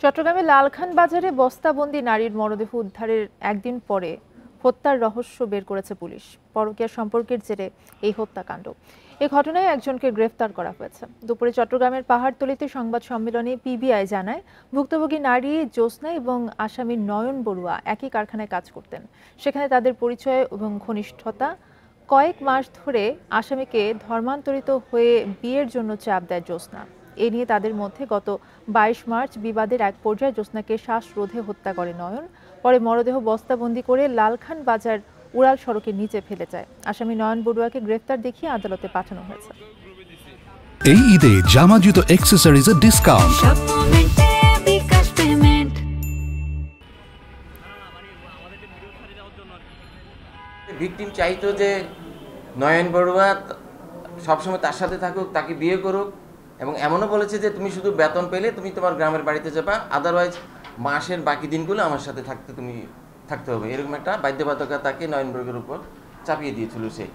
চট্টগ্রামের লালখান বাজারে বস্তাবন্দি নারীর মরদেহ উদ্ধারের একদিন পরে হত্যার রহস্য বের করেছে পুলিশ। পরকীয়া সম্পর্কের জেরে এই হত্যাকাণ্ড। এ ঘটনায় একজনকে গ্রেফতার করা হয়েছে। দুপুরে চট্টগ্রামের পাহাড়তলীতে সংবাদ সম্মেলনে পিবিআই জানায়, ভুক্তভোগী নারী জ্যোৎস্না এবং আসামি নয়ন বড়ুয়া একই কারখানায় কাজ করতেন। সেখানে তাদের পরিচয় এবং ঘনিষ্ঠতা। কয়েক মাস ধরে আসামিকে ধর্মান্তরিত হয়ে বিয়ের জন্য চাপ দেয় জ্যোৎস্না। এ নিয়ে তাদের মধ্যে গত 22 মার্চ বিবাদের এক পর্যায়ে জ্যোৎস্নাকে শ্বাসরোধে হত্যা করে নয়ন। পরে মরদেহ বস্তাবন্দি করে লালখান বাজার উড়াল সড়কের নিচে ফেলে যায়। আসামি নয়ন বড়ুয়াকে গ্রেফতার দেখিয়ে আদালতে পাঠানো হয়েছে। এই ঈদে জামা জুতো অ্যাকসেসরিজের ডিসকাউন্ট। ভিকটিম চাইতো যে নয়ন বড়ুয়া সবসময় তার সাথে থাকুক, তাকে বিয়ে করুক, এবং এমনও বলেছে যে তুমি শুধু বেতন পেলে তুমি তোমার গ্রামের বাড়িতে যাবা, আদারওয়াইজ মাসের বাকি দিনগুলো আমার সাথে থাকতে হবে, এরকম একটা বাধ্যবাধকতা তাকে নয়ন বড়ুয়ার উপর চাপিয়ে দিয়েছিল সে।